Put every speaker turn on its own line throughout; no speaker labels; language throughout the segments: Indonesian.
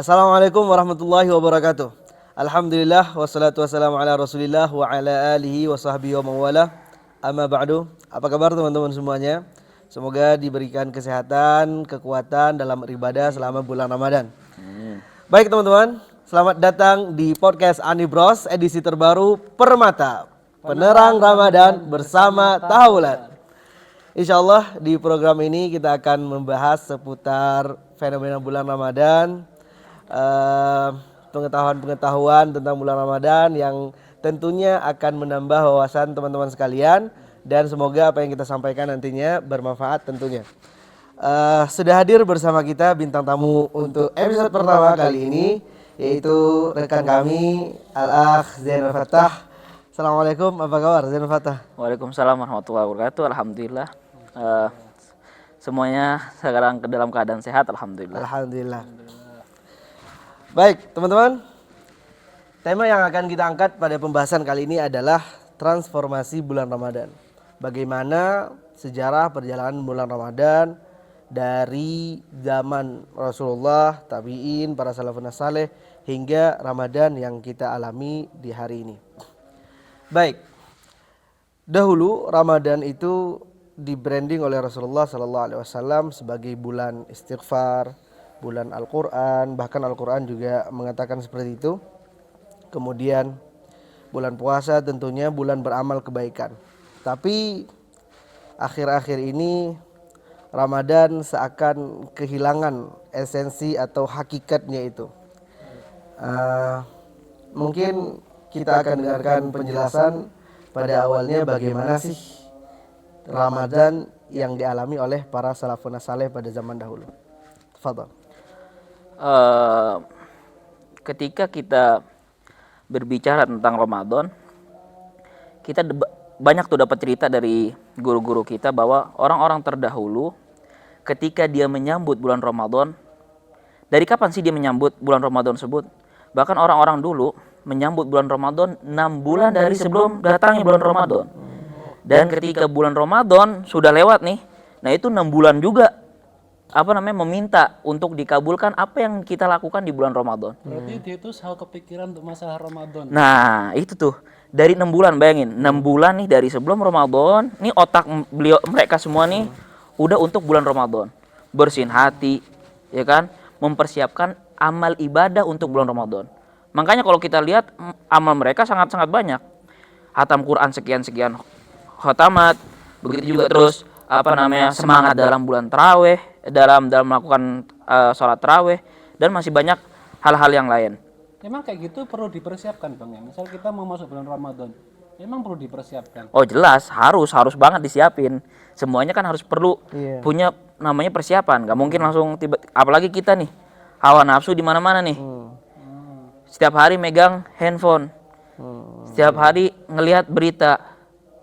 Assalamualaikum warahmatullahi wabarakatuh. Alhamdulillah wassalatu wassalamu ala Rasulillah wa ala alihi wa sahbihi wa mawala. Amma ba'du. Apa kabar teman-teman semuanya? Semoga diberikan kesehatan, kekuatan dalam beribadah selama bulan Ramadan. Baik teman-teman, selamat datang di podcast Ani Bros edisi terbaru Permata Penerang Ramadan bersama Tahulat. Insyaallah di program ini kita akan membahas seputar fenomena bulan Ramadan, pengetahuan-pengetahuan tentang bulan Ramadan yang tentunya akan menambah wawasan teman-teman sekalian dan semoga apa yang kita sampaikan nantinya bermanfaat tentunya. Sudah hadir bersama kita bintang tamu untuk episode pertama kali ini, yaitu rekan kami Al-Akh Zainal Fattah. Assalamualaikum, apa kabar Zainal Fattah?
Waalaikumsalam warahmatullahi wabarakatuh. Alhamdulillah. Semuanya sekarang ke dalam keadaan sehat, alhamdulillah.
Alhamdulillah. Baik, teman-teman. Tema yang akan kita angkat pada pembahasan kali ini adalah transformasi bulan Ramadan. Bagaimana sejarah perjalanan bulan Ramadan dari zaman Rasulullah, tabi'in, para salafun saleh hingga Ramadan yang kita alami di hari ini. Baik. Dahulu Ramadan itu di-branding oleh Rasulullah SAW sebagai bulan istighfar, bulan Al-Quran, bahkan Al-Quran juga mengatakan seperti itu. Kemudian bulan puasa tentunya bulan beramal kebaikan. Tapi akhir-akhir ini Ramadan seakan kehilangan esensi atau hakikatnya itu. Mungkin kita akan dengarkan penjelasan pada awalnya bagaimana sih Ramadan yang dialami oleh para salafun saleh pada zaman dahulu. Tafadhal.
Ketika kita berbicara tentang Ramadan, kita banyak tuh dapat cerita dari guru-guru kita bahwa orang-orang terdahulu ketika dia menyambut bulan Ramadan, dari kapan sih dia menyambut bulan Ramadan tersebut? Bahkan orang-orang dulu menyambut bulan Ramadan 6 bulan dari sebelum datangnya bulan Ramadan. Dan ketika bulan Ramadan sudah lewat nih, nah itu 6 bulan juga meminta untuk dikabulkan apa yang kita lakukan di bulan Ramadan.
Berarti dia itu selalu kepikiran untuk masalah Ramadan.
Nah, itu tuh dari 6 bulan, bayangin 6 bulan nih dari sebelum Ramadan, nih otak mereka semua nih udah untuk bulan Ramadan. Bersihin hati, ya kan? Mempersiapkan amal ibadah untuk bulan Ramadan. Makanya kalau kita lihat amal mereka sangat-sangat banyak. Hatam Quran sekian-sekian khatamat, begitu juga terus semangat dalam bulan taraweh, dalam melakukan sholat taraweh, dan masih banyak hal-hal yang lain.
Memang kayak gitu perlu dipersiapkan Bang ya. Misal kita mau masuk bulan Ramadan, memang perlu dipersiapkan.
Oh jelas, harus banget disiapin. Semuanya kan harus perlu punya namanya persiapan. Gak mungkin langsung apalagi kita nih hawa nafsu di mana-mana nih. Setiap hari megang handphone, setiap hari ngelihat berita,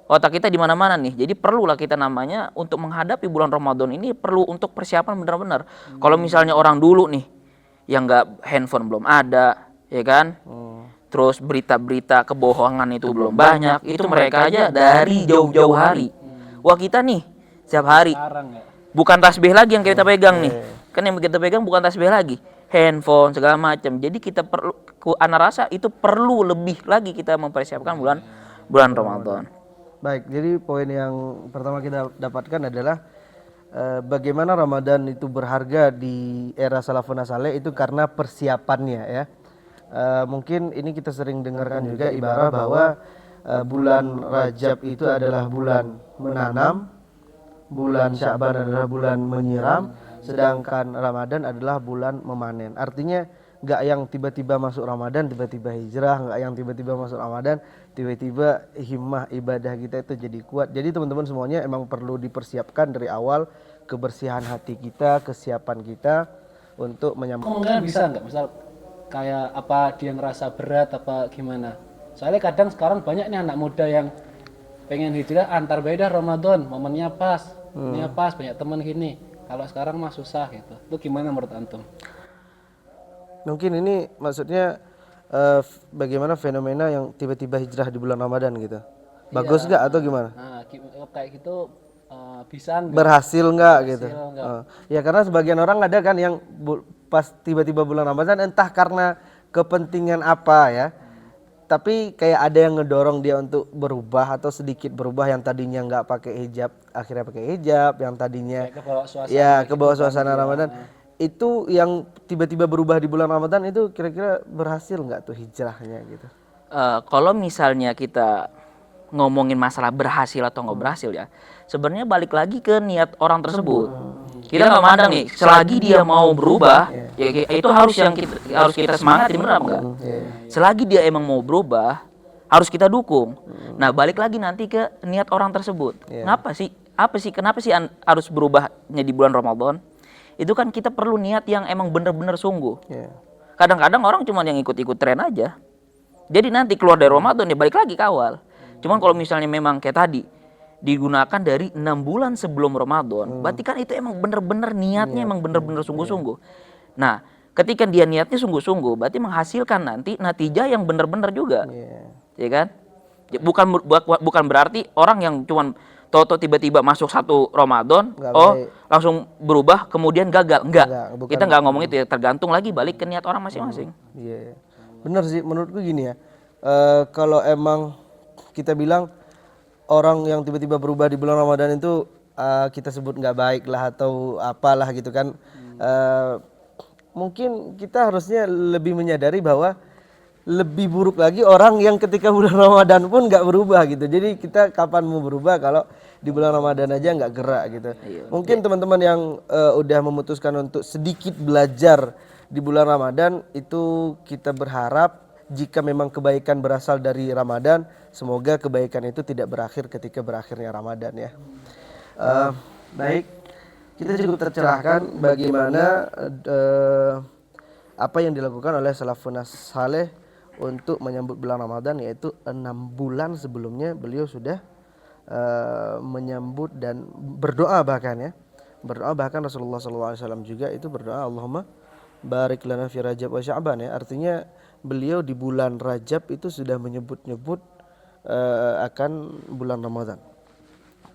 otak kita di mana-mana nih. Jadi perlulah kita namanya untuk menghadapi bulan Ramadan ini perlu untuk persiapan benar-benar. Kalau misalnya orang dulu nih yang nggak handphone belum ada, ya kan? Terus berita-berita kebohongan itu belum banyak, itu mereka aja dari jauh-jauh hari. Wah kita nih setiap hari bukan tasbih lagi yang kita pegang nih. Kan yang kita pegang bukan tasbih lagi, handphone segala macam. Jadi kita perlu, ana rasa itu perlu lebih lagi kita mempersiapkan bulan Ramadan.
Baik, jadi poin yang pertama kita dapatkan adalah bagaimana Ramadan itu berharga di era salafun saleh itu karena persiapannya ya. Mungkin ini kita sering dengarkan juga ibarat bahwa bulan Rajab itu adalah bulan menanam, bulan Sya'ban adalah bulan menyiram, sedangkan Ramadan adalah bulan memanen. Artinya nggak yang tiba-tiba masuk Ramadan tiba-tiba hijrah, nggak yang tiba-tiba masuk Ramadan tiba-tiba himmah ibadah kita itu jadi kuat. Jadi teman-teman semuanya emang perlu dipersiapkan dari awal, kebersihan hati kita, kesiapan kita untuk menyambut.
Kemungkinan bisa nggak, misal kayak apa dia ngerasa berat apa gimana? Soalnya kadang sekarang banyak nih anak muda yang pengen hijrah antar beda Ramadan, momennya pas, ini pas, banyak teman gini. Kalau sekarang mah susah gitu. Itu gimana menurut antum?
Mungkin ini maksudnya bagaimana fenomena yang tiba-tiba hijrah di bulan Ramadan gitu. Bagus nggak atau gimana?
Nah, kayak gitu bisa nggak?
Berhasil nggak gitu?
Enggak.
Ya karena sebagian orang ada kan yang pas tiba-tiba bulan Ramadan entah karena kepentingan apa ya. Tapi kayak ada yang ngedorong dia untuk berubah atau sedikit berubah, yang tadinya nggak pakai hijab akhirnya pakai hijab, yang tadinya
Kayak kebawa suasana
ya
gitu
kebawa
kan,
suasana
dia.
Ramadan. Itu yang tiba-tiba berubah di bulan Ramadan itu kira-kira berhasil nggak tuh hijrahnya gitu?
Kalau misalnya kita ngomongin masalah berhasil atau nggak berhasil ya, sebenarnya balik lagi ke niat orang tersebut. Kita nggak mandang nih, selagi dia mau berubah, ya itu harus kita semangati, bener apa enggak? Selagi dia emang mau berubah, harus kita dukung. Nah, balik lagi nanti ke niat orang tersebut. Kenapa sih harus berubahnya di bulan Ramadan? Itu kan kita perlu niat yang emang bener-bener sungguh. Kadang-kadang orang cuma yang ikut-ikut tren aja. Jadi nanti keluar dari Ramadan dia balik lagi ke awal. Cuman kalau misalnya memang kayak tadi digunakan dari 6 bulan sebelum Ramadan, berarti kan itu emang bener-bener niatnya emang bener-bener sungguh-sungguh. Nah, ketika dia niatnya sungguh-sungguh, berarti menghasilkan nanti natijah yang bener-bener juga. Ya kan? Bukan berarti orang yang cuman toto tiba-tiba masuk satu Ramadan, langsung berubah kemudian gagal. Enggak. Kita nggak ngomong itu ya, tergantung lagi balik ke niat orang masing-masing.
Iya. Bener sih menurutku gini ya. Kalau emang kita bilang orang yang tiba-tiba berubah di bulan Ramadan itu kita sebut nggak baik lah atau apalah gitu kan. Mungkin kita harusnya lebih menyadari bahwa lebih buruk lagi orang yang ketika bulan Ramadan pun nggak berubah gitu. Jadi kita kapan mau berubah kalau di bulan Ramadan aja nggak gerak gitu. Mungkin teman-teman yang udah memutuskan untuk sedikit belajar di bulan Ramadan itu kita berharap jika memang kebaikan berasal dari Ramadan, semoga kebaikan itu tidak berakhir ketika berakhirnya Ramadan ya. Baik, kita cukup tercerahkan bagaimana apa yang dilakukan oleh salafun saleh untuk menyambut bulan Ramadan, yaitu 6 bulan sebelumnya beliau sudah menyambut dan berdoa bahkan ya. Berdoa bahkan Rasulullah SAW juga itu berdoa Allahumma barik lana fi Rajab wa Sya'ban ya. Artinya beliau di bulan Rajab itu sudah menyebut-nyebut akan bulan Ramadan.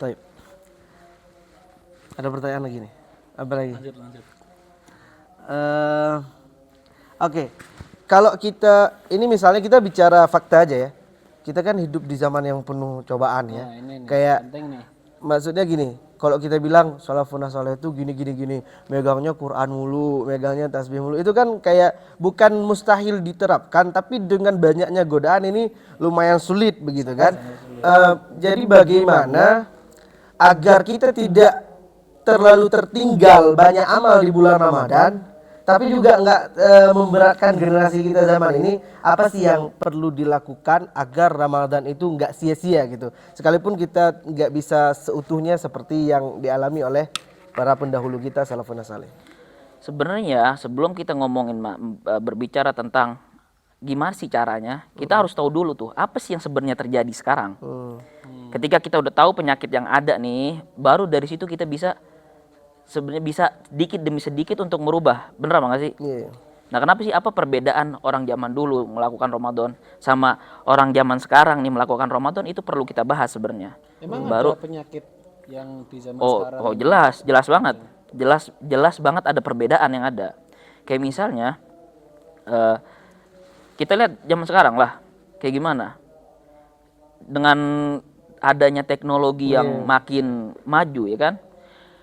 Baik. Ada pertanyaan lagi nih? Apa lagi?
Lanjut.
Oke. Kalau kita ini misalnya kita bicara fakta aja ya. Kita kan hidup di zaman yang penuh cobaan ya.
Nah, ini nih,
Kayak
penting nih.
maksudnya gini, kalau kita bilang salafun saleh itu gini, megangnya Quran mulu, megangnya tasbih mulu, itu kan kayak bukan mustahil diterapkan, tapi dengan banyaknya godaan ini lumayan sulit begitu kan. Jadi bagaimana agar kita tidak terlalu tertinggal banyak amal di bulan Ramadan, tapi juga nggak memberatkan generasi kita zaman ini. Apa sih yang perlu dilakukan agar Ramadan itu nggak sia-sia gitu, sekalipun kita nggak bisa seutuhnya seperti yang dialami oleh para pendahulu kita salafun saleh.
Sebenarnya sebelum kita ngomongin berbicara tentang gimana sih caranya, kita harus tahu dulu tuh apa sih yang sebenarnya terjadi sekarang. Ketika kita udah tahu penyakit yang ada nih, baru dari situ kita bisa sebenarnya bisa sedikit demi sedikit untuk merubah. Bener apa nggak sih? Nah, kenapa sih, apa perbedaan orang zaman dulu melakukan Ramadan sama orang zaman sekarang nih melakukan Ramadan, itu perlu kita bahas sebenarnya.
Emang
Baru
ada penyakit yang di zaman sekarang?
Oh, jelas banget. Jelas banget ada perbedaan yang ada. Kayak misalnya kita lihat zaman sekarang lah kayak gimana. Dengan adanya teknologi yang makin maju ya kan.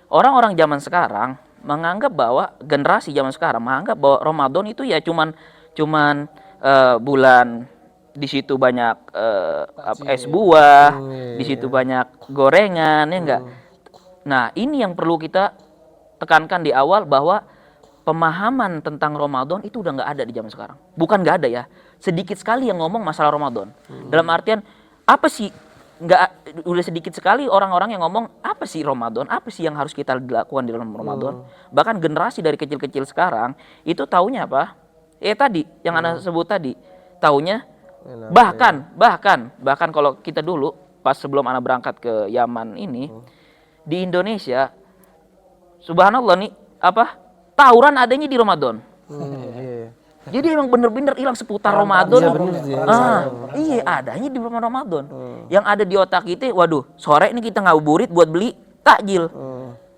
Orang-orang zaman sekarang menganggap bahwa generasi zaman sekarang menganggap bahwa Ramadan itu ya cuman bulan di situ banyak es buah, di situ banyak gorengan ya enggak. Nah, ini yang perlu kita tekankan di awal, bahwa pemahaman tentang Ramadan itu udah nggak ada di zaman sekarang. Bukan nggak ada ya, sedikit sekali yang ngomong masalah Ramadan. Dalam artian apa sih? Udah sedikit sekali orang-orang yang ngomong apa sih Ramadan, apa sih yang harus kita lakukan di dalam Ramadan. Bahkan generasi dari kecil-kecil sekarang itu taunya apa? Tadi yang Anda sebut tadi, taunya bahkan kalau kita dulu pas sebelum Anda berangkat ke Yaman ini, di Indonesia subhanallah nih tawuran adanya di Ramadan. Jadi emang bener-bener hilang seputar Ramadan. Iya, adanya di bulan Ramadan. Yang ada di otak kita, waduh, sore ini kita ngabuburit buat beli takjil.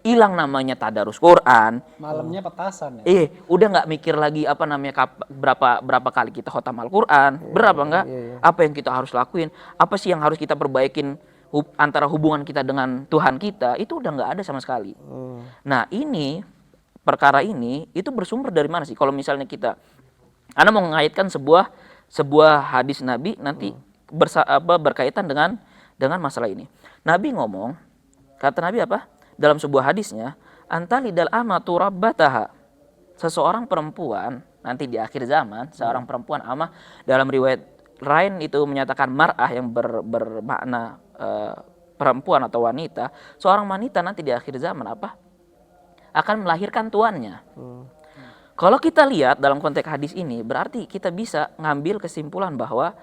hilang namanya tadarus Quran.
Malamnya petasan ya.
Udah nggak mikir lagi apa namanya berapa kali kita khotam Al-Quran, berapa enggak, apa yang kita harus lakuin, apa sih yang harus kita perbaikin antara hubungan kita dengan Tuhan kita, itu udah nggak ada sama sekali. Nah ini perkara ini itu bersumber dari mana sih? Kalau misalnya Anda mau mengaitkan sebuah hadis Nabi nanti berkaitan dengan masalah ini. Nabi ngomong, kata Nabi apa? Dalam sebuah hadisnya, antalidal amatu rabbataha. Seseorang perempuan nanti di akhir zaman, seorang perempuan amah, dalam riwayat lain itu menyatakan mar'ah yang bermakna perempuan atau wanita. Seorang wanita nanti di akhir zaman apa? Akan melahirkan tuannya. Kalau kita lihat dalam konteks hadis ini, berarti kita bisa ngambil kesimpulan bahwa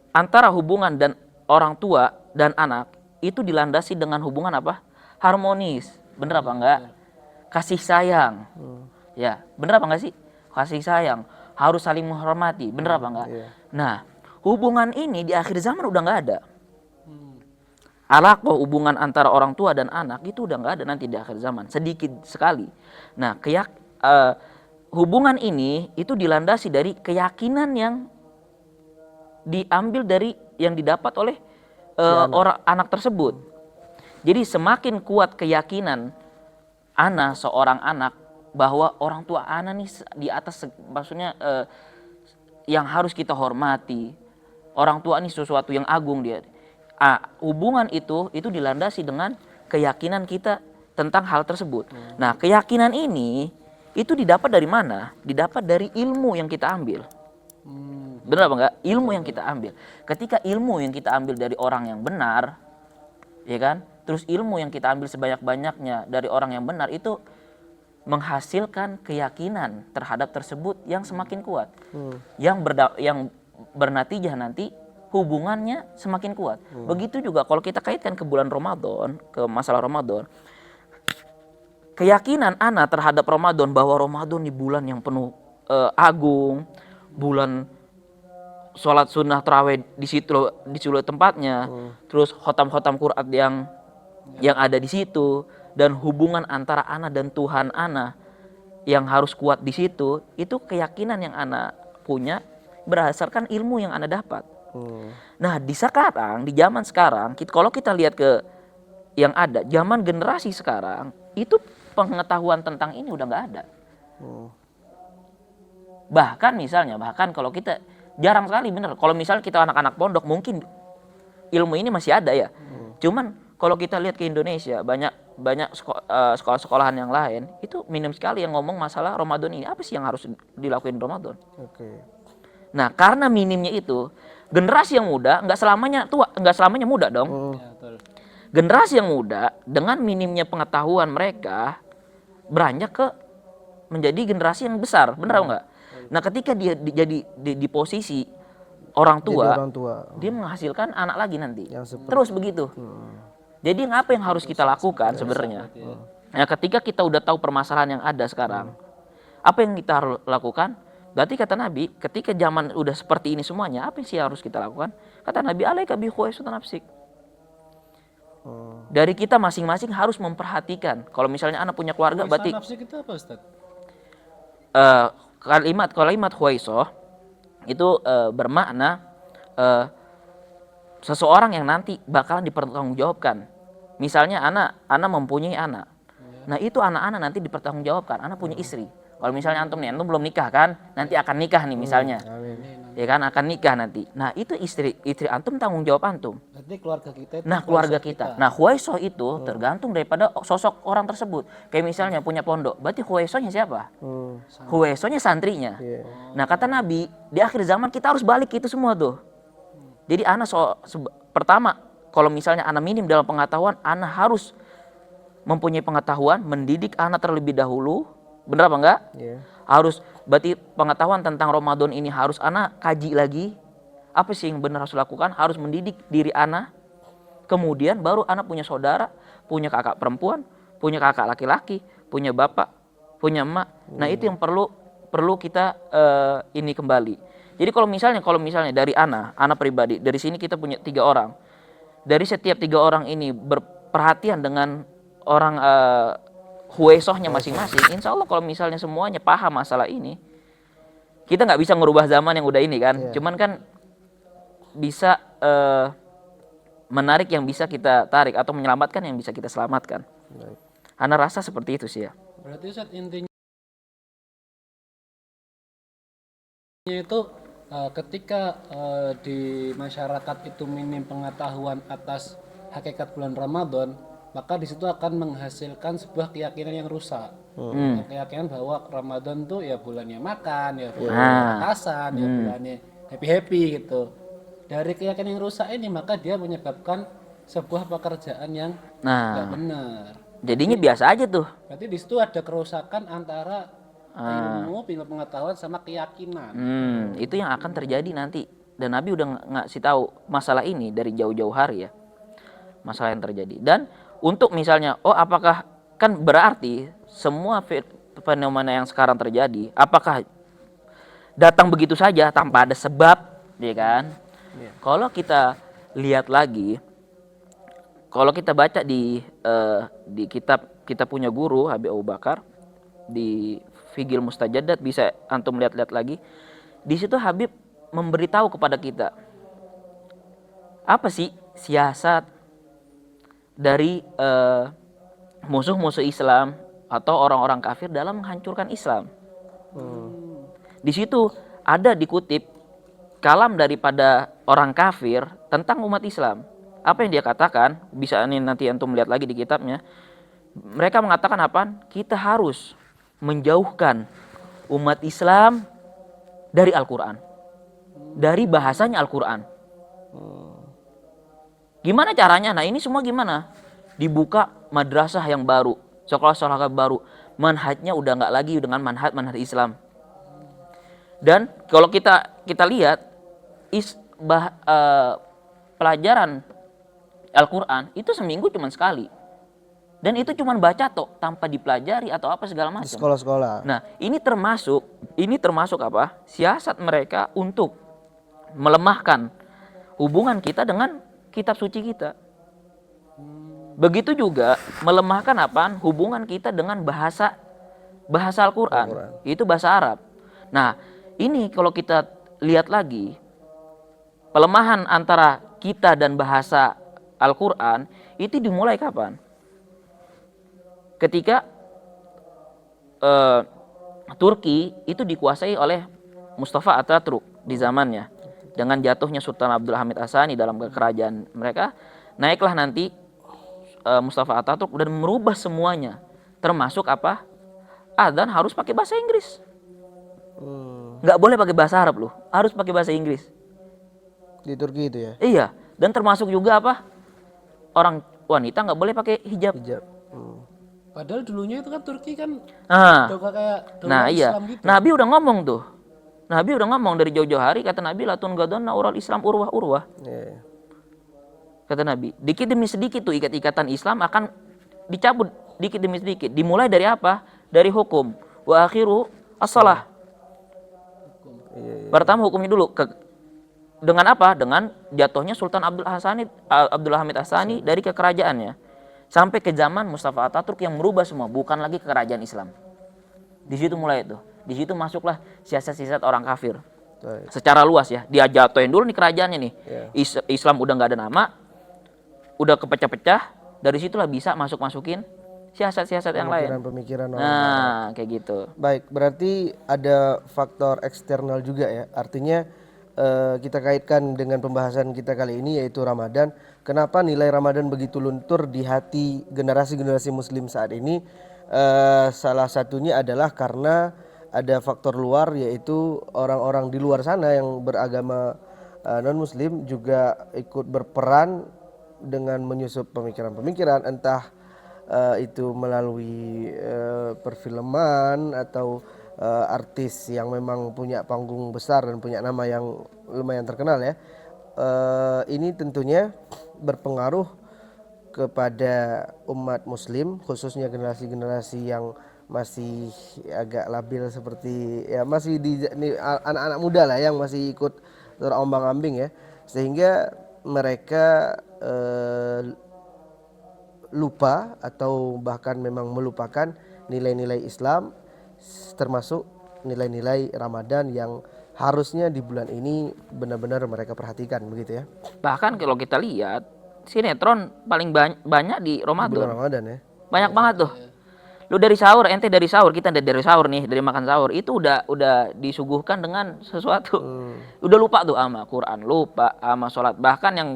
antara hubungan dan orang tua dan anak itu dilandasi dengan hubungan apa? Harmonis. Bener apa enggak? Kasih sayang. Ya, bener apa enggak sih? Kasih sayang. Harus saling menghormati. Bener apa enggak? Nah, hubungan ini di akhir zaman udah enggak ada. Alaqah hubungan antara orang tua dan anak itu udah enggak ada nanti di akhir zaman. Sedikit sekali. Nah, hubungan ini itu dilandasi dari keyakinan yang diambil dari yang didapat oleh anak tersebut. Jadi semakin kuat keyakinan seorang anak bahwa orang tua anak nih di atas, maksudnya yang harus kita hormati. Orang tua ini sesuatu yang agung dia. Hubungan itu dilandasi dengan keyakinan kita tentang hal tersebut. Nah, keyakinan ini itu didapat dari mana? Didapat dari ilmu yang kita ambil. Benar apa enggak? Ilmu yang kita ambil. Ketika ilmu yang kita ambil dari orang yang benar, ya kan? Terus ilmu yang kita ambil sebanyak-banyaknya dari orang yang benar itu menghasilkan keyakinan terhadap tersebut yang semakin kuat. Yang bernatijah nanti hubungannya semakin kuat. Begitu juga kalau kita kaitkan ke bulan Ramadan, ke masalah Ramadan. Keyakinan anak terhadap Ramadan bahwa Ramadan di bulan yang penuh agung, bulan sholat sunnah tarawih di situ tempatnya, terus khotam Quran yang ada di situ, dan hubungan antara anak dan Tuhan anak yang harus kuat di situ, itu keyakinan yang anak punya berdasarkan ilmu yang anak dapat. Nah di zaman sekarang, kalau kita lihat ke yang ada, zaman generasi sekarang itu pengetahuan tentang ini udah nggak ada. Bahkan kalau kita jarang sekali, bener. Kalau misalnya kita anak-anak pondok mungkin ilmu ini masih ada ya. Cuman kalau kita lihat ke Indonesia banyak sekolah-sekolahan yang lain itu minim sekali yang ngomong masalah Ramadan ini. Apa sih yang harus dilakuin Ramadan? Nah, karena minimnya itu, generasi yang muda nggak selamanya muda dong. Generasi yang muda dengan minimnya pengetahuan mereka beranjak ke menjadi generasi yang besar, bener atau enggak? Nah, ketika dia jadi di posisi orang tua, dia menghasilkan anak lagi nanti. Terus begitu. Jadi apa yang harus kita lakukan sebenarnya? Nah, ketika kita udah tahu permasalahan yang ada sekarang, apa yang kita harus lakukan? Berarti kata Nabi, ketika zaman udah seperti ini semuanya, apa sih harus kita lakukan? Kata Nabi, alaika bi khuwaisatan nafsik. Dari kita masing-masing harus memperhatikan. Kalau misalnya anak punya keluarga, berarti
nafsik itu apa, Ustaz?
Kalimat khuwaisoh itu bermakna seseorang yang nanti bakalan dipertanggungjawabkan. Misalnya anak mempunyai anak. Nah, itu anak-anak nanti dipertanggungjawabkan. Anak punya istri. Kalau misalnya antum belum nikah kan, nanti akan nikah nih misalnya. Ya kan, akan nikah nanti. Nah, itu istri antum tanggung jawab antum.
Berarti keluarga kita itu
keluarga kita. Nah, khuwaisoh itu tergantung daripada sosok orang tersebut. Kayak misalnya punya pondok, berarti khuwaisohnya siapa? Khuwaisohnya santrinya. Nah, kata Nabi, di akhir zaman kita harus balik itu semua tuh. Jadi pertama, kalau misalnya anak minim dalam pengetahuan, anak harus mempunyai pengetahuan, mendidik anak terlebih dahulu. Bener apa enggak? Harus, berarti pengetahuan tentang Ramadan ini harus anak kaji lagi. Apa sih yang benar harus lakukan? Harus mendidik diri anak. Kemudian baru anak punya saudara, punya kakak perempuan, punya kakak laki-laki, punya bapak, punya emak. Nah, itu yang perlu kita ini kembali. Jadi kalau misalnya dari anak pribadi, dari sini kita punya 3 orang. Dari setiap 3 orang ini berperhatian dengan orang huesohnya masing-masing, insya Allah kalau misalnya semuanya paham masalah ini, kita nggak bisa ngerubah zaman yang udah ini kan. Cuman kan bisa menarik yang bisa kita tarik atau menyelamatkan yang bisa kita selamatkan. Ana rasa seperti itu sih ya.
Berarti Ustaz, intinya itu ketika di masyarakat itu minim pengetahuan atas hakikat bulan Ramadan, maka di situ akan menghasilkan sebuah keyakinan yang rusak. Keyakinan bahwa Ramadan tuh ya bulannya makan, ya bulannya atasan, ya bulannya happy-happy gitu. Dari keyakinan yang rusak ini maka dia menyebabkan sebuah pekerjaan yang tidak benar.
Jadinya biasa aja tuh.
Berarti di situ ada kerusakan antara ilmu pengetahuan sama keyakinan.
Itu yang akan terjadi nanti. Dan Nabi udah ngasih tahu masalah ini dari jauh-jauh hari ya. Masalah yang terjadi. Dan untuk misalnya, apakah kan berarti semua fenomena yang sekarang terjadi, apakah datang begitu saja tanpa ada sebab, ya kan? Kalau kita lihat lagi, kalau kita baca di kitab kita punya guru Habib Abu Bakar di Figil Mustajadat, bisa antum lihat-lihat lagi. Di situ Habib memberitahu kepada kita apa sih siasat dari musuh-musuh Islam atau orang-orang kafir dalam menghancurkan Islam. Di situ ada dikutip kalam daripada orang kafir tentang umat Islam. Apa yang dia katakan, bisa ini nanti antum lihat lagi di kitabnya. Mereka mengatakan apa? Kita harus menjauhkan umat Islam dari Al-Quran, dari bahasanya Al-Quran. Gimana caranya? Nah ini semua gimana? Dibuka madrasah yang baru, sekolah-sekolah baru, manhajnya udah nggak lagi dengan manhaj Islam. Dan kalau kita lihat pelajaran Al-Quran itu seminggu cuma sekali. Dan itu cuma baca tanpa dipelajari atau apa segala macam.
Sekolah-sekolah.
Nah, ini termasuk apa? Siasat mereka untuk melemahkan hubungan kita dengan kitab suci kita. Begitu juga melemahkan apa? Hubungan kita dengan bahasa Al-Quran. Itu bahasa Arab. Nah, ini kalau kita lihat lagi, pelemahan antara kita dan bahasa Al-Quran itu dimulai kapan? Ketika Turki itu dikuasai oleh Mustafa Atatürk di zamannya. Dengan jatuhnya Sultan Abdul Hamid Hassani dalam kerajaan mereka, naiklah nanti Mustafa Atatürk dan merubah semuanya. Termasuk apa? Adzan harus pakai bahasa Inggris. Nggak boleh pakai bahasa Arab loh, harus pakai bahasa Inggris.
Di Turki itu ya?
Iya, dan termasuk juga apa? Orang wanita nggak boleh pakai hijab.
Padahal dulunya itu kan Turki kan kayak
iya.
Islam gitu.
Nabi udah ngomong tuh. Nabi udah ngomong dari jauh-jauh hari, kata Nabi latun gadonna ural Islam urwah. Kata Nabi, dikit demi sedikit tuh ikat-ikatan Islam akan dicabut dikit demi sedikit. Dimulai dari apa? Dari hukum. Wa akhiru as-shalah. Pertama hukumnya dulu. Dengan apa? Dengan jatuhnya Sultan Abdul Hamid Hassani dari kekerajaannya. Sampai ke zaman Mustafa Atatürk yang merubah semua, bukan lagi kerajaan Islam. Di situ mulai itu. Di situ masuklah siasat-siasat orang kafir. Secara luas ya, dia jatuhin dulu nih kerajaannya nih. Islam udah nggak ada nama, udah kepecah-pecah. Dari situlah bisa masukin siasat-siasat yang lain.
Pemikiran
Nah, kayak gitu.
Baik, berarti ada faktor eksternal juga ya. Artinya kita kaitkan dengan pembahasan kita kali ini yaitu Ramadan. Kenapa nilai Ramadan begitu luntur di hati generasi-generasi Muslim saat ini? Salah satunya adalah karena ada faktor luar, yaitu orang-orang di luar sana yang beragama non-Muslim juga ikut berperan dengan menyusup pemikiran-pemikiran, entah itu melalui perfilman atau artis yang memang punya panggung besar dan punya nama yang lumayan terkenal ya. Ini tentunya berpengaruh kepada umat Muslim, khususnya generasi-generasi yang masih agak labil seperti ya masih anak-anak muda lah yang masih ikut terombang-ambing ya, sehingga mereka lupa atau bahkan memang melupakan nilai-nilai Islam, termasuk nilai-nilai Ramadan yang harusnya di bulan ini benar-benar mereka perhatikan, begitu ya.
Bahkan kalau kita lihat sinetron paling banyak di
Bulan
Ramadan.
Ramadan ya.
Banyak banget tuh. Lu dari sahur, ente dari sahur, kita dari sahur nih, dari makan sahur itu udah disuguhkan dengan sesuatu. Udah lupa tuh sama Quran, lupa sama sholat. Bahkan yang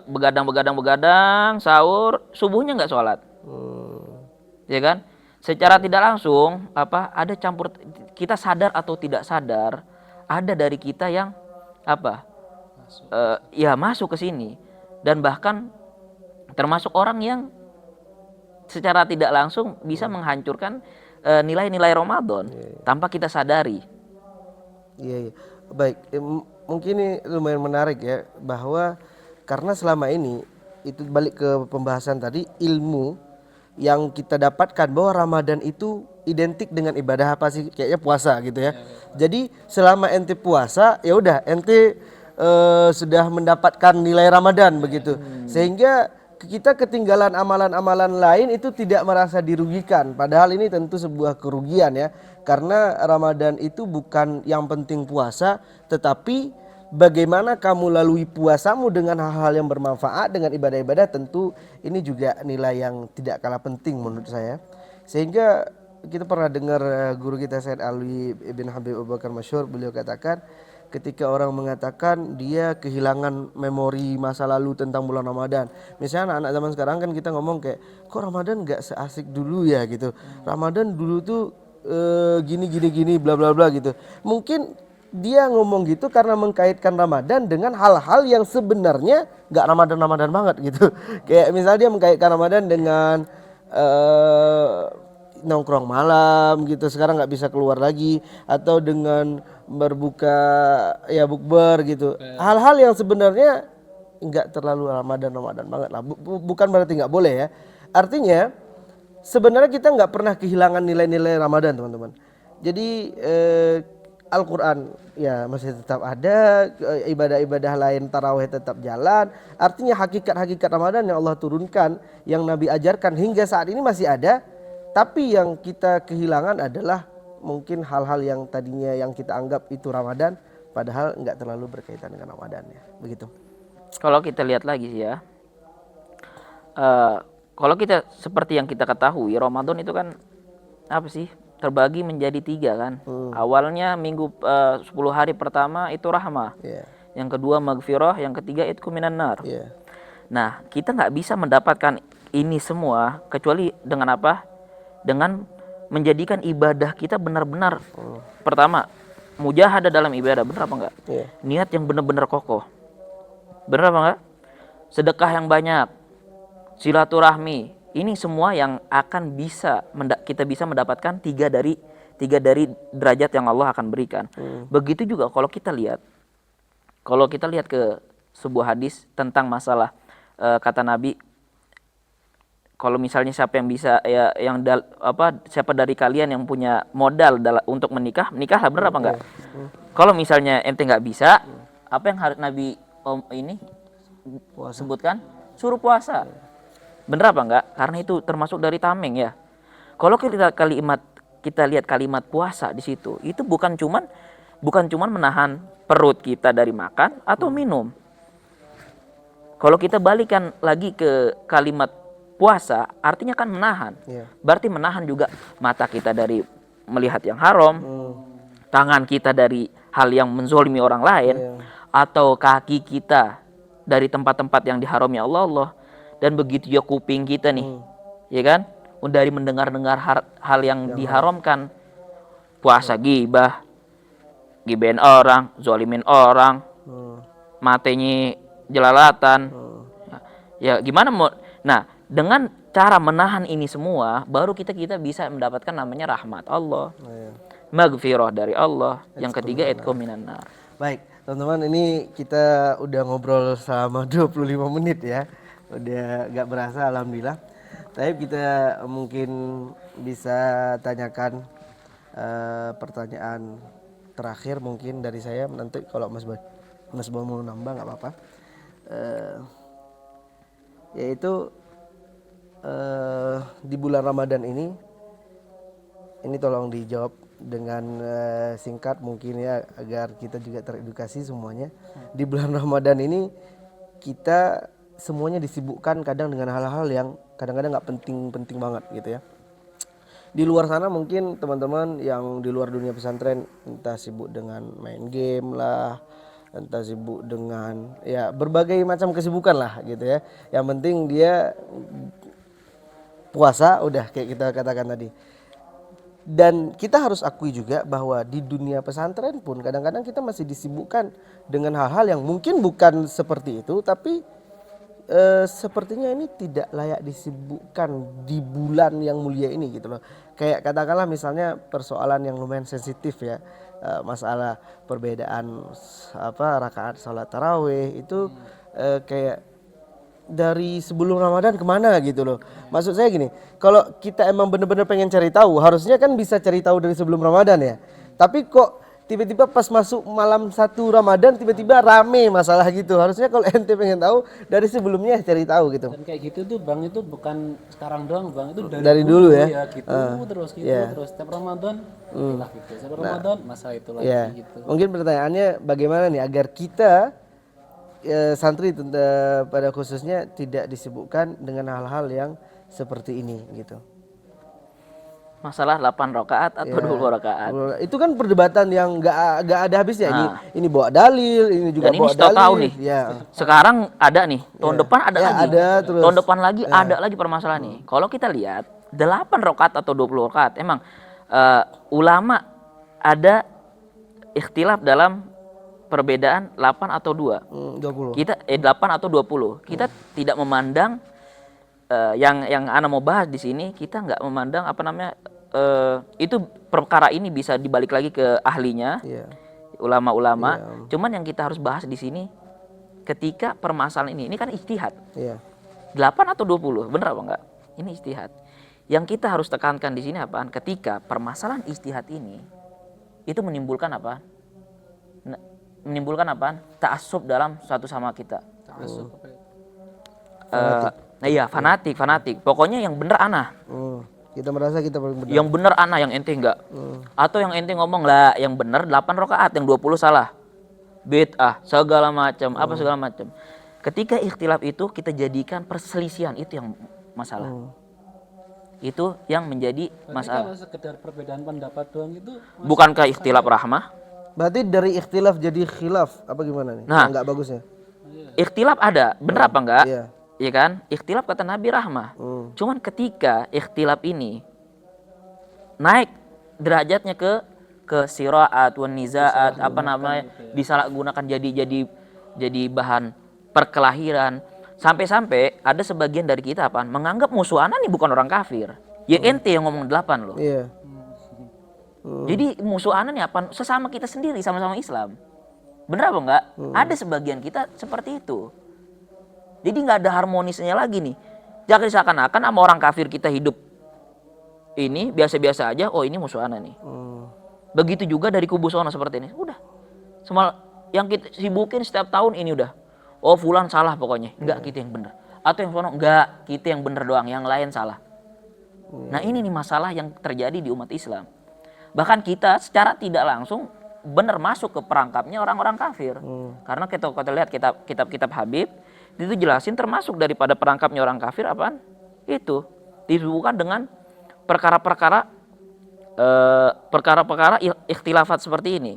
begadang sahur, subuhnya nggak sholat. Ya kan? Secara tidak langsung ada campur, kita sadar atau tidak sadar ada dari kita yang masuk ke sini, dan bahkan termasuk orang yang secara tidak langsung bisa menghancurkan nilai-nilai Ramadan tanpa kita sadari.
Iya. Baik, mungkin ini lumayan menarik ya, bahwa karena selama ini itu balik ke pembahasan tadi, ilmu yang kita dapatkan bahwa Ramadan itu identik dengan ibadah apa sih? Kayaknya puasa gitu ya. Jadi selama ente puasa, ya udah ente sudah mendapatkan nilai Ramadan begitu. Sehingga kita ketinggalan amalan-amalan lain itu tidak merasa dirugikan. Padahal ini tentu sebuah kerugian ya. Karena Ramadan itu bukan yang penting puasa, tetapi bagaimana kamu lalui puasamu dengan hal-hal yang bermanfaat, dengan ibadah-ibadah, tentu ini juga nilai yang tidak kalah penting menurut saya. Sehingga kita pernah dengar guru kita Said Alwi bin Habib Abu Bakar Masyhur, beliau katakan ketika orang mengatakan dia kehilangan memori masa lalu tentang bulan Ramadan. Misalnya anak-anak zaman sekarang kan kita ngomong kayak, kok Ramadan gak seasik dulu ya gitu. Ramadan dulu tuh gini bla bla bla gitu. Mungkin dia ngomong gitu karena mengkaitkan Ramadan dengan hal-hal yang sebenarnya gak Ramadan banget gitu. Kayak misalnya dia mengkaitkan Ramadan dengan nongkrong malam gitu, sekarang nggak bisa keluar lagi, atau dengan berbuka ya bukber gitu, hal-hal yang sebenarnya nggak terlalu Ramadan banget lah. Bukan berarti nggak boleh ya, artinya sebenarnya kita nggak pernah kehilangan nilai-nilai Ramadan teman-teman. Jadi Al-Quran ya masih tetap ada, ibadah-ibadah lain tarawih tetap jalan, artinya hakikat-hakikat Ramadan yang Allah turunkan, yang Nabi ajarkan hingga saat ini masih ada. Tapi yang kita kehilangan adalah mungkin hal-hal yang tadinya yang kita anggap itu Ramadan, padahal nggak terlalu berkaitan dengan Ramadan ya, begitu.
Kalau kita lihat lagi sih ya, kalau kita seperti yang kita ketahui, Ramadan itu kan terbagi menjadi 3 kan. Awalnya minggu 10 hari pertama itu rahmah, yang kedua maghfirah, yang ketiga itqu minan nar. Nah, kita nggak bisa mendapatkan ini semua kecuali dengan dengan menjadikan ibadah kita benar-benar pertama mujahadah dalam ibadah, benar apa enggak? Niat yang benar-benar kokoh, benar apa enggak? Sedekah yang banyak, silaturahmi, ini semua yang akan kita bisa mendapatkan 3 dari derajat yang Allah akan berikan. Begitu juga kalau kita lihat ke sebuah hadis tentang masalah kata Nabi, kalau misalnya siapa yang bisa siapa dari kalian yang punya modal untuk menikahlah, benar apa enggak? Kalau misalnya ente nggak bisa, apa yang harus Nabi sebutkan? Suruh puasa. Benar apa enggak? Karena itu termasuk dari tameng ya. Kalau kita lihat kalimat puasa di situ, itu bukan cuman menahan perut kita dari makan atau minum. Kalau kita balikan lagi ke kalimat puasa, artinya kan menahan. Berarti menahan juga mata kita dari melihat yang haram, tangan kita dari hal yang menzolimi orang lain, atau kaki kita dari tempat-tempat yang diharami Allah. Dan begitu ya kuping kita nih, ya kan, dari mendengar-dengar hal yang diharamkan. Puasa gibah, gibahin orang, zolimin orang, matanya jelalatan. Ya gimana mau? Nah, dengan cara menahan ini semua, baru kita bisa mendapatkan namanya rahmat Allah, maghfirah dari Allah. Yang ketiga itqu minan nar.
Baik, teman-teman, ini kita udah ngobrol selama 25 menit ya. Udah gak berasa, alhamdulillah. Tapi kita mungkin bisa tanyakan pertanyaan terakhir mungkin dari saya. Nanti kalau Mas Bam mau nambah gak apa-apa. Yaitu di bulan Ramadan ini tolong dijawab dengan singkat mungkin ya, agar kita juga teredukasi semuanya. Di bulan Ramadan ini kita semuanya disibukkan kadang dengan hal-hal yang kadang-kadang nggak penting-penting banget gitu ya. Di luar sana mungkin teman-teman yang di luar dunia pesantren entah sibuk dengan main game lah, entah sibuk dengan ya berbagai macam kesibukan lah gitu ya. Yang penting dia puasa udah kayak kita katakan tadi. Dan kita harus akui juga bahwa di dunia pesantren pun kadang-kadang kita masih disibukkan dengan hal-hal yang mungkin bukan seperti itu, tapi sepertinya ini tidak layak disibukkan di bulan yang mulia ini gitu loh. Kayak katakanlah misalnya persoalan yang lumayan sensitif ya, masalah perbedaan rakaat salat tarawih itu kayak dari sebelum Ramadan kemana gitu loh. Maksud saya gini, kalau kita emang bener-bener pengen cari tahu, harusnya kan bisa cari tahu dari sebelum Ramadan ya. Tapi kok tiba-tiba pas masuk malam 1 Ramadan tiba-tiba rame masalah gitu. Harusnya kalau ente pengen tahu dari sebelumnya cari tahu gitu.
Dan kayak gitu tuh Bang, itu bukan sekarang doang Bang, itu
dari dulu ya.
Gitu terus gitu terus setiap Ramadan lah gitu. Setiap Ramadan masalah itu lagi gitu.
Mungkin pertanyaannya bagaimana nih agar kita santri pada khususnya tidak disibukkan dengan hal-hal yang seperti ini gitu.
Masalah 8 rakaat atau 20 rakaat.
Itu kan perdebatan yang nggak ada habisnya. Ini bawa dalil, ini juga
Dan
bawa
ini setahu
dalil.
tahu nih.
Ya.
Sekarang ada nih, tahun depan ada lagi.
Ada terus.
Tahun depan lagi ada lagi permasalahan nih. Kalau kita lihat 8 rakaat atau 20 rakaat, emang ulama ada ikhtilaf dalam perbedaan 8 atau 2.
20.
Kita 8 atau 20. Kita tidak memandang yang ana mau bahas di sini, kita nggak memandang itu perkara ini bisa dibalik lagi ke ahlinya. Ulama-ulama. Cuman yang kita harus bahas di sini ketika permasalahan ini kan ijtihad. 8 atau 20, bener apa enggak? Ini ijtihad. Yang kita harus tekankan di sini apaan? Ketika permasalahan ijtihad ini itu menimbulkan apa? Menimbulkan apaan? Ta'assub dalam satu sama kita.
Ta'assub apa itu?
Fanatik. Pokoknya yang bener ana.
Kita merasa kita paling benar.
Yang bener ana, yang ente enggak. Atau yang ente ngomong lah, yang bener 8 rakaat, yang 20 salah. Bid'ah, segala macam, segala macam. Ketika ikhtilaf itu kita jadikan perselisihan, itu yang masalah. Itu yang menjadi masalah.
Kalau sekedar perbedaan pendapat doang itu
Bukankah ikhtilaf rahmah?
Berarti dari ikhtilaf jadi khilaf apa gimana nih?
Nah,
enggak bagusnya.
Ikhtilaf ada, bener apa enggak?
Iya.
Iya kan? Ikhtilaf kata Nabi rahmah. Cuman ketika ikhtilaf ini naik derajatnya ke siraat wan nizaat, disalahgunakan jadi bahan perkelahiran, sampai-sampai ada sebagian dari kita menganggap musuh ana nih bukan orang kafir. Ya ente yang ngomong 8 loh.
Iya.
Jadi musuh ana nih sesama kita sendiri, sama-sama Islam. Bener apa enggak? Ada sebagian kita seperti itu. Jadi nggak ada harmonisnya lagi nih. Jangan seakan-akan sama orang kafir kita hidup ini biasa-biasa aja. Oh ini musuh ana nih. Begitu juga dari kubu sono seperti ini. Udah. Semua yang kita sibukin setiap tahun ini udah. Oh fulan salah pokoknya. Enggak, kita yang bener. Atau yang sono enggak, kita yang bener doang, yang lain salah. Nah ini nih masalah yang terjadi di umat Islam. Bahkan kita secara tidak langsung bener masuk ke perangkapnya orang-orang kafir. Karena kita lihat kitab-kitab Habib itu jelasin termasuk daripada perangkapnya orang kafir apaan? Itu disebutkan dengan perkara-perkara ikhtilafat seperti ini.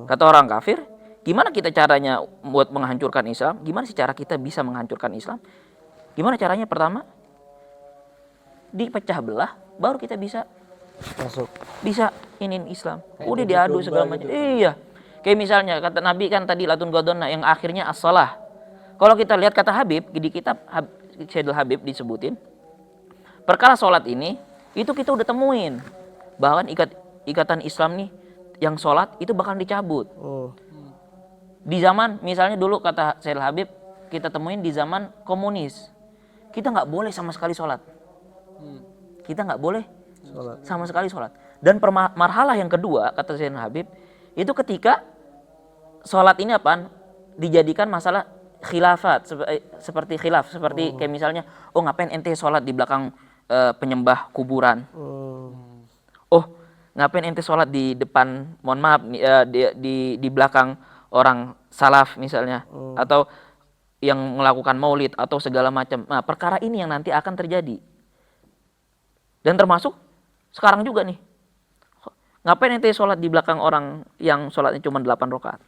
Kata orang kafir, gimana kita caranya buat menghancurkan Islam? Gimana sih cara kita bisa menghancurkan Islam? Gimana caranya? Pertama, dipecah belah, baru kita bisa bisa inin Islam. Udah diadu segala macam. Iya. Kayak misalnya kata Nabi kan tadi latun godona yang akhirnya as-shalah. Kalau kita lihat kata Habib di kitab Syedul Habib disebutin perkara sholat ini itu kita udah temuin bahkan ikatan Islam nih yang sholat itu bakal dicabut. Di zaman misalnya dulu kata Syedul Habib kita temuin di zaman komunis kita nggak boleh sama sekali sholat. Kita nggak boleh sama sekali sholat. Dan marhalah yang kedua kata Syedul Habib itu ketika sholat ini dijadikan masalah khilafat, seperti khilaf, seperti kayak misalnya, oh ngapain ente sholat di belakang penyembah kuburan? Oh, ngapain ente sholat di depan, mohon maaf, di belakang orang salaf misalnya, atau yang melakukan maulid atau segala macam. Nah, perkara ini yang nanti akan terjadi. Dan termasuk sekarang juga nih, ngapain ente sholat di belakang orang yang sholatnya cuma 8 rakaat?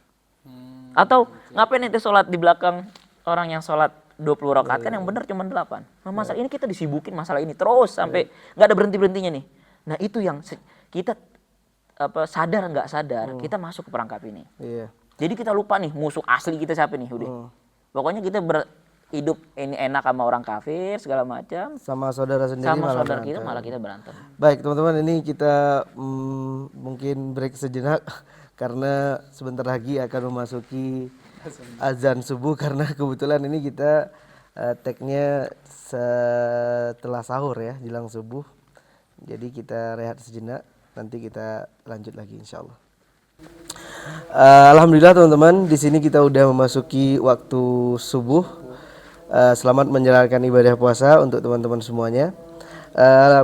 Atau ngapain ente sholat di belakang orang yang sholat 20 rakaat, kan yang benar cuma 8. Nah, masalah ini kita disibukin masalah ini terus sampai nggak ada berhenti-berhentinya nih. Nah, itu yang kita sadar nggak sadar kita masuk ke perangkap ini. Jadi kita lupa nih musuh asli kita siapa nih, udah. Pokoknya kita hidup ini enak sama orang kafir segala macam.
Sama saudara sendiri
Sama
malah
saudara
berantem.
kita malah kita berantem.
Baik teman-teman, ini kita mungkin break sejenak karena sebentar lagi akan memasuki azan subuh, karena kebetulan ini kita tag-nya setelah sahur ya, jelang subuh. Jadi kita rehat sejenak, nanti kita lanjut lagi insya Allah. Alhamdulillah teman-teman, di sini kita udah memasuki waktu subuh. Selamat menjalankan ibadah puasa untuk teman-teman semuanya.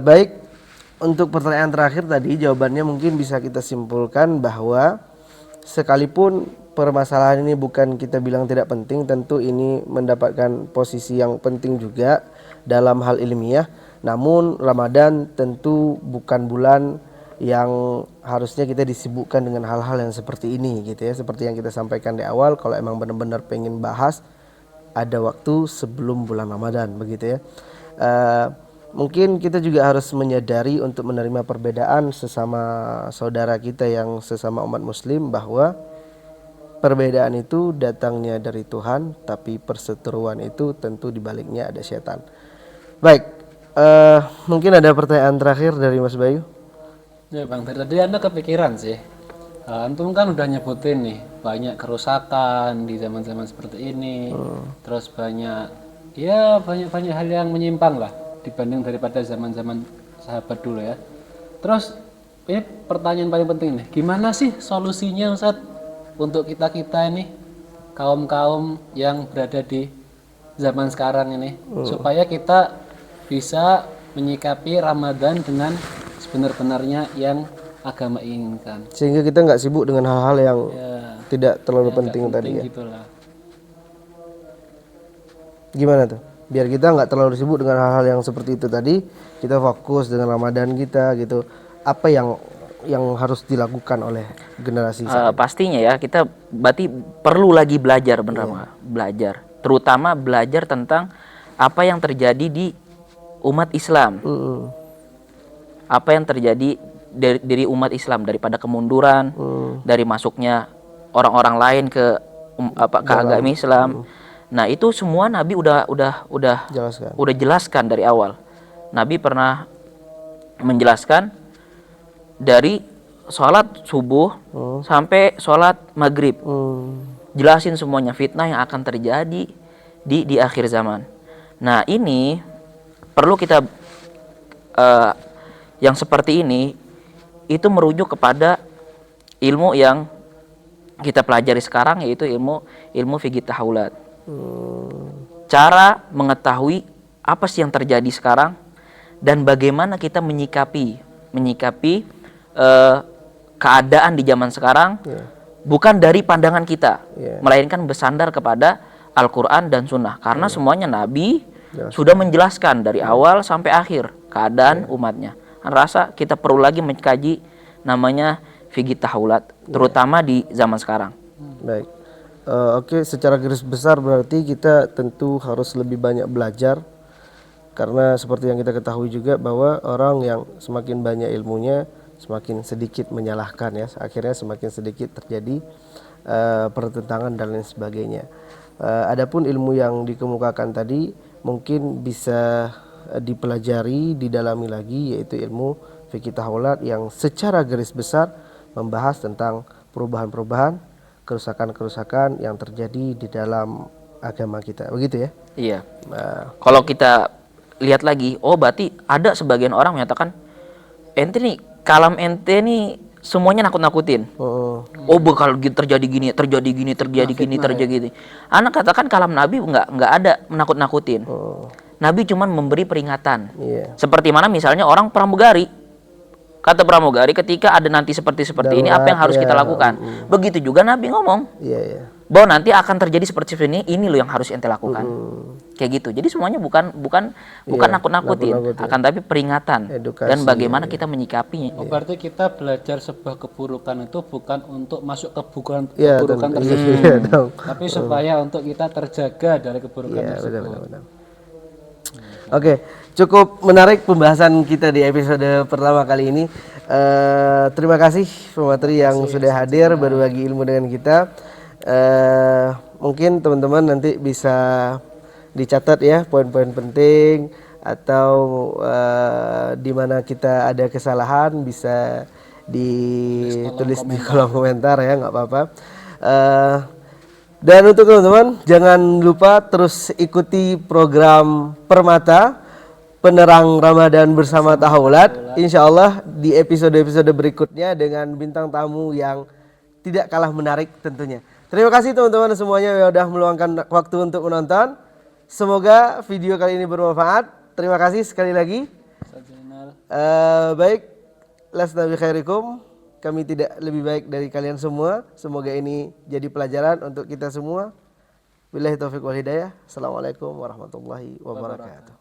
Baik, untuk pertanyaan terakhir tadi jawabannya mungkin bisa kita simpulkan bahwa sekalipun permasalahan ini bukan kita bilang tidak penting, tentu ini mendapatkan posisi yang penting juga dalam hal ilmiah. Namun Ramadan tentu bukan bulan yang harusnya kita disibukkan dengan hal-hal yang seperti ini gitu ya. Seperti yang kita sampaikan di awal, kalau emang benar-benar pengen bahas, ada waktu sebelum bulan Ramadan begitu ya. Mungkin kita juga harus menyadari untuk menerima perbedaan sesama saudara kita yang sesama umat muslim, bahwa perbedaan itu datangnya dari Tuhan, tapi perseteruan itu tentu dibaliknya ada setan. Baik, mungkin ada pertanyaan terakhir dari Mas Bayu.
Ya Bang, dari tadi Anda kepikiran sih. Antum kan udah nyebutin nih banyak kerusakan di zaman-zaman seperti ini. Terus banyak hal yang menyimpang lah dibanding daripada zaman-zaman sahabat dulu ya. Terus ini pertanyaan paling penting nih, gimana sih solusinya Ustaz untuk kita-kita ini, kaum-kaum yang berada di zaman sekarang ini, supaya kita bisa menyikapi Ramadan dengan sebenar-benarnya yang agama inginkan,
sehingga kita nggak sibuk dengan hal-hal yang tidak terlalu penting tadi ya.
Gitulah.
Gimana tuh? Biar kita nggak terlalu sibuk dengan hal-hal yang seperti itu tadi, kita fokus dengan Ramadan kita gitu. Apa yang harus dilakukan oleh generasi saat ini?
Pastinya ya, kita berarti perlu lagi belajar benar, belajar, terutama belajar tentang apa yang terjadi di umat Islam. Apa yang terjadi dari umat Islam, daripada kemunduran, dari masuknya orang-orang lain ke agama Islam. Nah, itu semua Nabi udah jelaskan dari awal. Nabi pernah menjelaskan dari sholat subuh sampai sholat maghrib. Jelasin semuanya fitnah yang akan terjadi di akhir zaman. Nah, ini perlu kita yang seperti ini itu merujuk kepada ilmu yang kita pelajari sekarang, yaitu ilmu fikih tahawulat. Cara mengetahui apa sih yang terjadi sekarang dan bagaimana kita menyikapi keadaan di zaman sekarang, bukan dari pandangan kita, melainkan bersandar kepada Al-Quran dan Sunnah, karena semuanya Nabi sudah menjelaskan dari awal sampai akhir keadaan umatnya. Rasa kita perlu lagi mengkaji namanya fikih tahawulat, terutama di zaman sekarang.
Baik, oke, secara garis besar berarti kita tentu harus lebih banyak belajar, karena seperti yang kita ketahui juga bahwa orang yang semakin banyak ilmunya semakin sedikit menyalahkan ya, akhirnya semakin sedikit terjadi pertentangan dan lain sebagainya. Adapun ilmu yang dikemukakan tadi mungkin bisa dipelajari, didalami lagi, yaitu ilmu fikih tahawulat yang secara garis besar membahas tentang perubahan-perubahan, kerusakan-kerusakan yang terjadi di dalam agama kita, begitu ya?
Iya. Kalau kita lihat lagi, berarti ada sebagian orang menyatakan ente nih, kalam ente nih semuanya nakut-nakutin.
Oh.
Oh, bakal terjadi gini, terjadi gini, terjadi gini, terjadi gini. Anak katakan kalam Nabi nggak ada menakut-nakutin.
Oh.
Nabi cuma memberi peringatan.
Iya.
Seperti mana misalnya orang pramugari. Kata pramugari, ketika ada nanti seperti ini, apa yang harus kita lakukan? Begitu juga Nabi ngomong.
Iya, iya.
Bahwa nanti akan terjadi seperti ini loh yang harus ente lakukan. Kayak gitu. Jadi semuanya bukan nakut-nakutin, akan tapi peringatan.
Edukasi,
dan bagaimana kita menyikapinya.
Oh, berarti kita belajar sebuah keburukan itu bukan untuk masuk ke
Iya,
keburukan
tentu.
tersebut,
Iya, dong.
tapi supaya untuk kita terjaga dari keburukan
Iya,
tersebut.
benar. Oke, cukup menarik pembahasan kita di episode pertama kali ini. Terima kasih pemateri yang sudah hadir berbagi ilmu dengan kita. Mungkin teman-teman nanti bisa dicatat ya poin-poin penting atau di mana kita ada kesalahan bisa ditulis di kolom komentar ya, nggak apa-apa. Dan untuk teman-teman jangan lupa terus ikuti program Permata Penerang Ramadan bersama Tahaulat. Insya Allah di episode-episode berikutnya dengan bintang tamu yang tidak kalah menarik tentunya. Terima kasih teman-teman semuanya yang sudah meluangkan waktu untuk menonton. Semoga video kali ini bermanfaat. Terima kasih sekali lagi. Baik, lasna bi khairikum. Kami tidak lebih baik dari kalian semua. Semoga ini jadi pelajaran untuk kita semua. Billahi taufiq wal hidayah. Assalamualaikum warahmatullahi wabarakatuh.